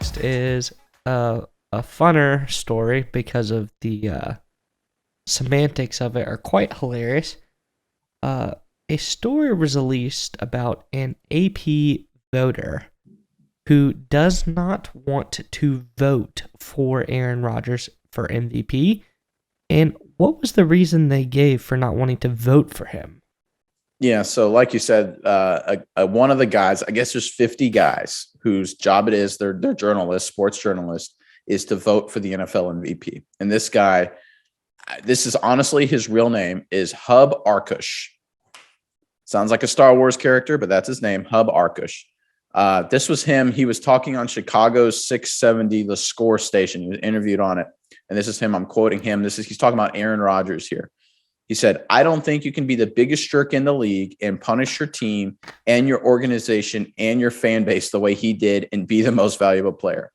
next is a funner story because of the semantics of it are quite hilarious. A story was released about an AP voter who does not want to vote for Aaron Rodgers for MVP. And what was the reason they gave for not wanting to vote for him? Yeah, so like you said, one of the guys, I guess there's 50 guys whose job it is, they're journalists, sports journalists, is to vote for the NFL MVP. And this guy, this is honestly his real name, is Hub Arkush. Sounds like a Star Wars character, but that's his name, Hub Arkush. This was him. He was talking on Chicago's 670, the Score station. He was interviewed on it. And this is him. I'm quoting him. He's talking about Aaron Rodgers here. He said, I don't think you can be the biggest jerk in the league and punish your team and your organization and your fan base the way he did and be the most valuable player.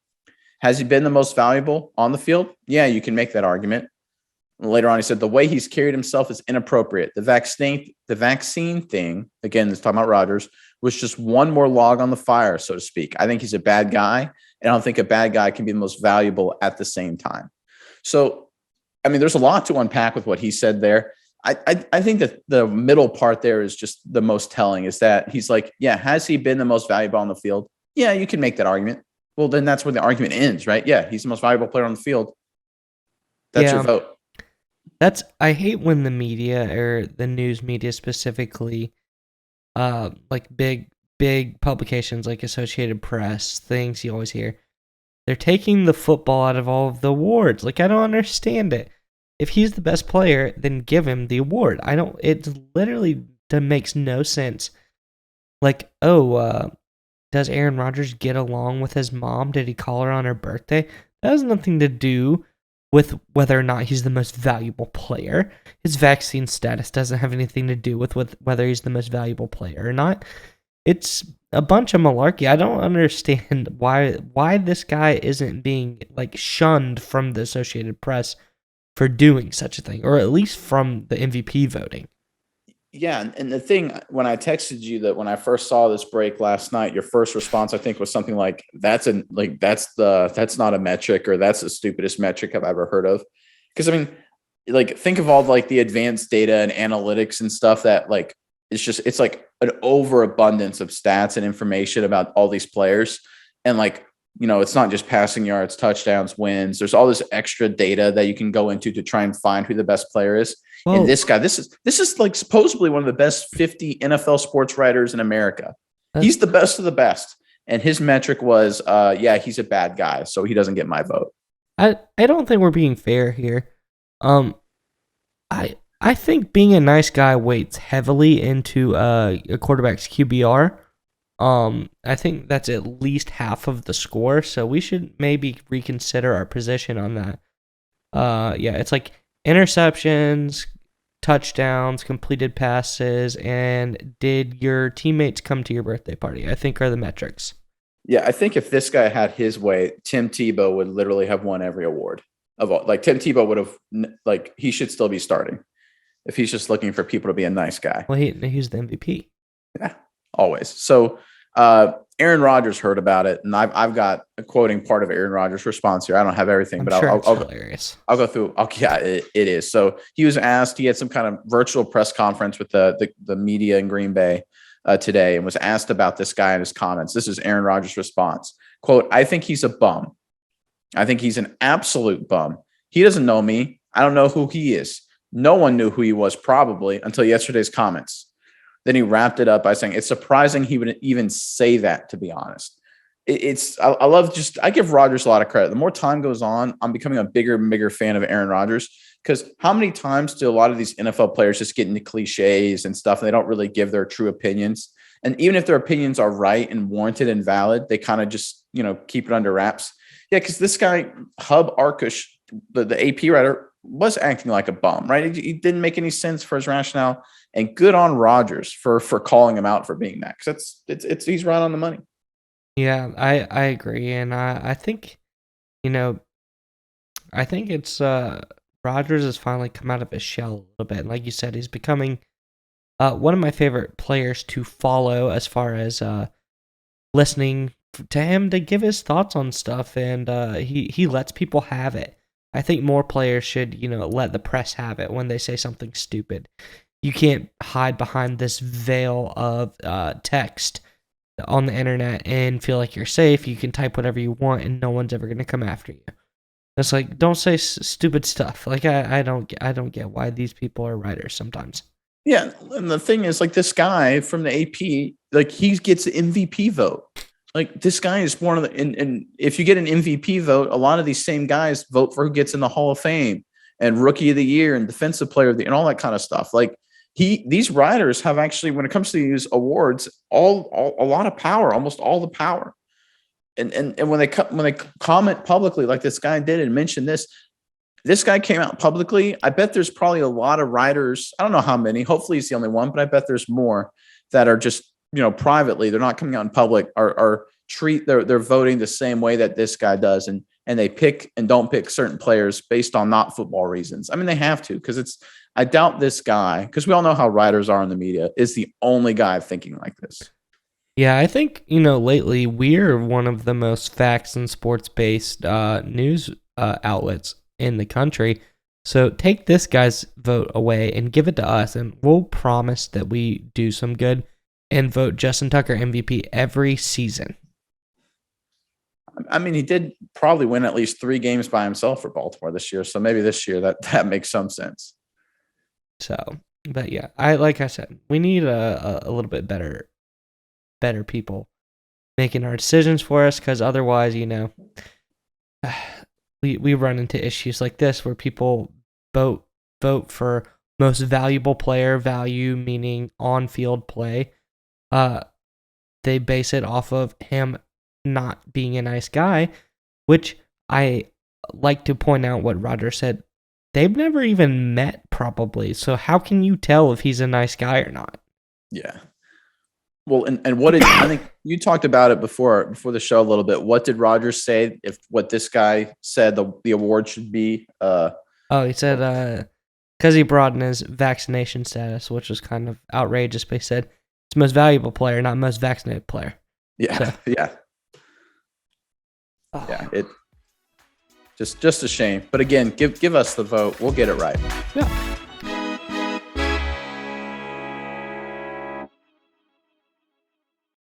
Has he been the most valuable on the field? Yeah, you can make that argument. Later on, he said the way he's carried himself is inappropriate. The vaccine thing, again, this talking about Rodgers, was just one more log on the fire, so to speak. I think he's a bad guy, and I don't think a bad guy can be the most valuable at the same time. So, I mean, there's a lot to unpack with what he said there. I think that the middle part there is just the most telling, is that he's like, yeah, has he been the most valuable on the field? Yeah, you can make that argument. Well, then that's where the argument ends, right? Yeah, he's the most valuable player on the field. That's your vote. I hate when the media, or the news media specifically, like big publications like Associated Press, things you always hear, they're taking the football out of all of the awards. Like, I don't understand it. If he's the best player, then give him the award. It literally makes no sense. Like, does Aaron Rodgers get along with his mom? Did he call her on her birthday? That has nothing to do with whether or not he's the most valuable player. His vaccine status doesn't have anything to do with whether he's the most valuable player or not. It's a bunch of malarkey. I don't understand why this guy isn't being like shunned from the Associated Press for doing such a thing, or at least from the MVP voting. Yeah, and the thing, when I texted you that when I first saw this break last night, your first response I think was something like, that's not a metric, or that's the stupidest metric I've ever heard of. Because I mean, like, think of all like the advanced data and analytics and stuff that like it's like an overabundance of stats and information about all these players. And like, you know, it's not just passing yards, touchdowns, wins. There's all this extra data that you can go into to try and find who the best player is. Well, and this guy, this is like supposedly one of the best 50 NFL sports writers in America. He's the best of the best. And his metric was, he's a bad guy, so he doesn't get my vote. I don't think we're being fair here. I think being a nice guy weights heavily into a quarterback's QBR. I think that's at least half of the score, so we should maybe reconsider our position on that. It's like interceptions, touchdowns, completed passes, and did your teammates come to your birthday party, I think, are the metrics. Yeah, I think if this guy had his way, Tim Tebow would literally have won every award of all. Like, Tim Tebow would have, like, he should still be starting if he's just looking for people to be a nice guy. Well, he's the MVP. Yeah, always. So Aaron Rodgers heard about it, and I've got a quoting part of Aaron Rodgers' response here. I don't have everything, but I'll hilarious. I'll go through. It is. So he was asked. He had some kind of virtual press conference with the media in Green Bay today, and was asked about this guy and his comments. This is Aaron Rodgers' response. Quote, I think he's a bum. I think he's an absolute bum. He doesn't know me. I don't know who he is. No one knew who he was probably until yesterday's comments. Then he wrapped it up by saying, it's surprising he would even say that, to be honest. I give Rodgers a lot of credit. The more time goes on, I'm becoming a bigger and bigger fan of Aaron Rodgers, because how many times do a lot of these NFL players just get into cliches and stuff, and they don't really give their true opinions? And even if their opinions are right and warranted and valid, they kind of just, keep it under wraps. Yeah, because this guy, Hub Arkush, the AP writer, was acting like a bum, right? He didn't make any sense for his rationale. And good on Rodgers for calling him out for being that, because he's right on the money. Yeah, I agree, and I think, I think it's Rodgers has finally come out of his shell a little bit. And like you said, he's becoming one of my favorite players to follow as far as listening to him to give his thoughts on stuff, and he lets people have it. I think more players should, let the press have it when they say something stupid. You can't hide behind this veil of text on the internet and feel like you're safe. You can type whatever you want, and no one's ever gonna come after you. It's like, don't say stupid stuff. Like I don't get why these people are writers sometimes. Yeah, and the thing is, like, this guy from the AP, like, he gets the MVP vote. Like, this guy is one of the, and if you get an MVP vote, a lot of these same guys vote for who gets in the Hall of Fame and Rookie of the Year and Defensive Player of the, and all that kind of stuff. Like, these writers have actually, when it comes to these awards, all a lot of power, almost all the power. And when they comment publicly like this guy did and mention this guy came out publicly. I bet there's probably a lot of writers. I don't know how many. Hopefully he's the only one, but I bet there's more that are just, privately. They're not coming out in public. They're voting the same way that this guy does, and they pick and don't pick certain players based on not football reasons. I mean, they have to, because I doubt this guy, because we all know how writers are in the media, is the only guy thinking like this. Yeah, I think, lately we're one of the most facts and sports-based news outlets in the country. So take this guy's vote away and give it to us, and we'll promise that we do some good and vote Justin Tucker MVP every season. I mean, he did probably win at least 3 games by himself for Baltimore this year, so maybe this year that makes some sense. So, but yeah, like I said, we need a little bit better people making our decisions for us, because otherwise, we run into issues like this where people vote for most valuable player, value meaning on-field play. They base it off of him not being a nice guy, which I like to point out what Rodgers said. They've never even met, probably. So how can you tell if he's a nice guy or not? Yeah. Well, and what did I think you talked about it before the show a little bit. What did Rodgers say? If what this guy said the award should be? He said because he broadened his vaccination status, which was kind of outrageous. But he said it's most valuable player, not most vaccinated player. Yeah, so. Yeah. Oh. Yeah, it just a shame. But again, give us the vote. We'll get it right. Yeah.